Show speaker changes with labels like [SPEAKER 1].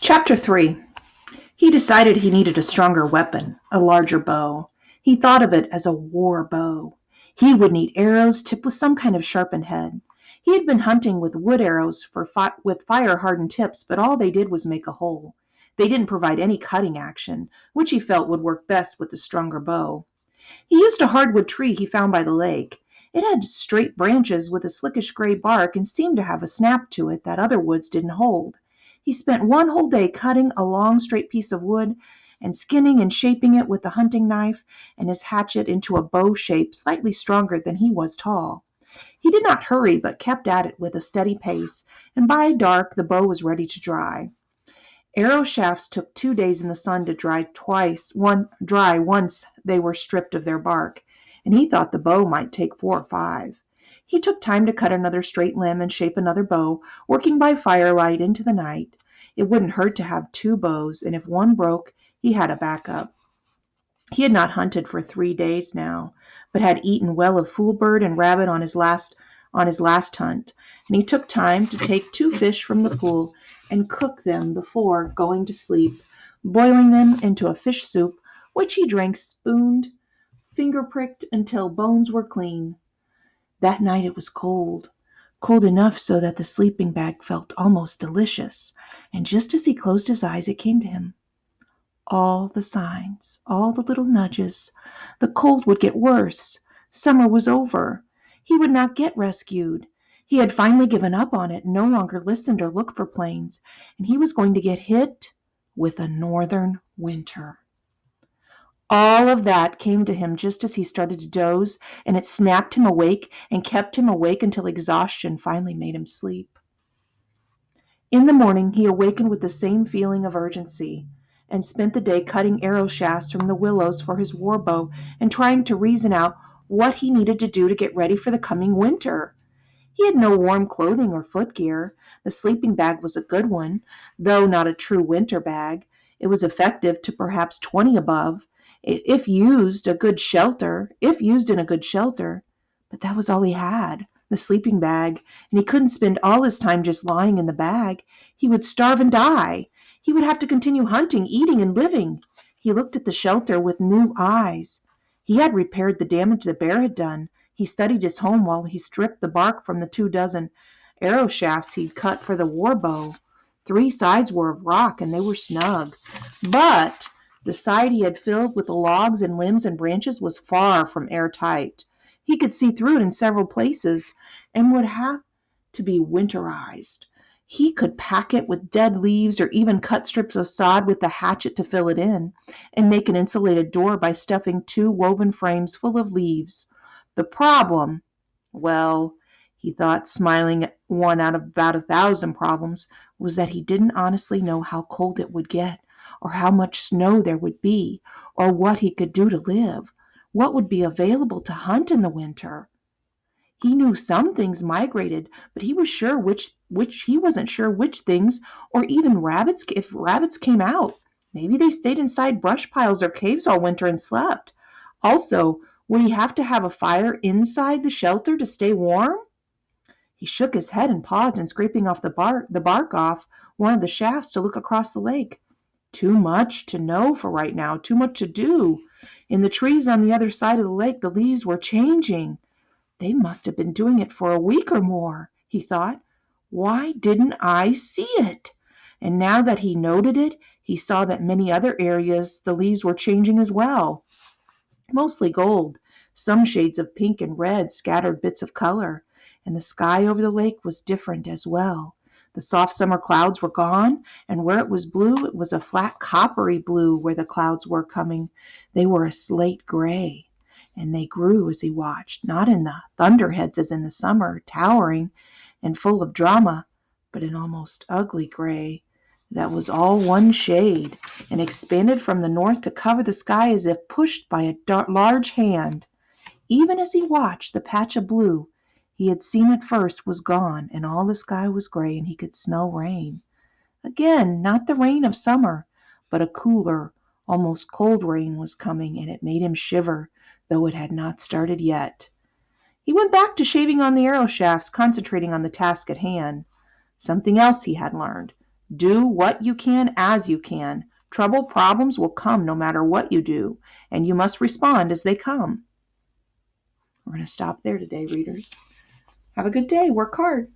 [SPEAKER 1] Chapter 3. He decided he needed a stronger weapon, a larger bow. He thought of it as a war bow. He would need arrows tipped with some kind of sharpened head. He had been hunting with wood arrows with fire-hardened tips, but all they did was make a hole. They didn't provide any cutting action, which he felt would work best with the stronger bow. He used a hardwood tree he found by the lake. It had straight branches with a slickish gray bark and seemed to have a snap to it that other woods didn't hold. He spent one whole day cutting a long straight piece of wood and skinning and shaping it with the hunting knife and his hatchet into a bow shape slightly stronger than he was tall. He did not hurry, but kept at it with a steady pace, and by dark the bow was ready to dry. Arrow shafts took 2 days in the sun to dry once they were stripped of their bark, and he thought the bow might take 4 or 5. He took time to cut another straight limb and shape another bow, working by firelight into the night. It wouldn't hurt to have 2 bows, and if one broke, he had a backup. He had not hunted for 3 days now, but had eaten well of foolbird and rabbit on his last hunt, and he took time to take 2 fish from the pool and cook them before going to sleep, boiling them into a fish soup, which he drank spooned, finger-pricked until bones were clean. That night it was cold, cold enough so that the sleeping bag felt almost delicious, and just as he closed his eyes it came to him. All the signs, all the little nudges. The cold would get worse. Summer was over. He would not get rescued. He had finally given up on it and no longer listened or looked for planes, and he was going to get hit with a northern winter. All of that came to him just as he started to doze, and it snapped him awake and kept him awake until exhaustion finally made him sleep. In the morning he awakened with the same feeling of urgency, and spent the day cutting arrow shafts from the willows for his war bow and trying to reason out what he needed to do to get ready for the coming winter. He had no warm clothing or footgear. The sleeping bag was a good one, though not a true winter bag. It was effective to perhaps 20 above, if used in a good shelter, but that was all he had, the sleeping bag, and he couldn't spend all his time just lying in the bag. He would starve and die. He would have to continue hunting, eating, and living. He looked at the shelter with new eyes. He had repaired the damage the bear had done. He studied his home while he stripped the bark from the 2 dozen arrow shafts he'd cut for the war bow. 3 sides were of rock, and they were snug. But the side he had filled with the logs and limbs and branches was far from airtight. He could see through it in several places, and would have to be winterized. He could pack it with dead leaves or even cut strips of sod with the hatchet to fill it in, and make an insulated door by stuffing 2 woven frames full of leaves. The problem, well, he thought, smiling at one out of about 1,000 problems, was that he didn't honestly know how cold it would get, or how much snow there would be, or what he could do to live, what would be available to hunt in the winter. He knew some things migrated, but he wasn't sure which things, or even rabbits, if rabbits came out. Maybe they stayed inside brush piles or caves all winter and slept. Also, would he have to have a fire inside the shelter to stay warm? He shook his head and paused in scraping off the bark off one of the shafts to look across the lake. Too much to know for right now, too much to do. In the trees on the other side of the lake, the leaves were changing. They must have been doing it for a week or more, he thought. Why didn't I see it? And now that he noted it, he saw that many other areas the leaves were changing as well. Mostly gold, some shades of pink and red, scattered bits of color. And the sky over the lake was different as well. The soft summer clouds were gone, and where it was blue, it was a flat coppery blue where the clouds were coming. They were a slate gray. And they grew as he watched, not in the thunderheads as in the summer, towering and full of drama, but in almost ugly gray that was all one shade, and expanded from the north to cover the sky as if pushed by a large hand. Even as he watched, the patch of blue he had seen at first was gone, and all the sky was gray, and he could smell rain. Again, not the rain of summer, but a cooler, almost cold rain was coming, and it made him shiver, though it had not started yet. He went back to shaving on the arrow shafts, concentrating on the task at hand. Something else he had learned. Do what you can as you can. Trouble, problems will come no matter what you do, and you must respond as they come. We're going to stop there today, readers. Have a good day. Work hard.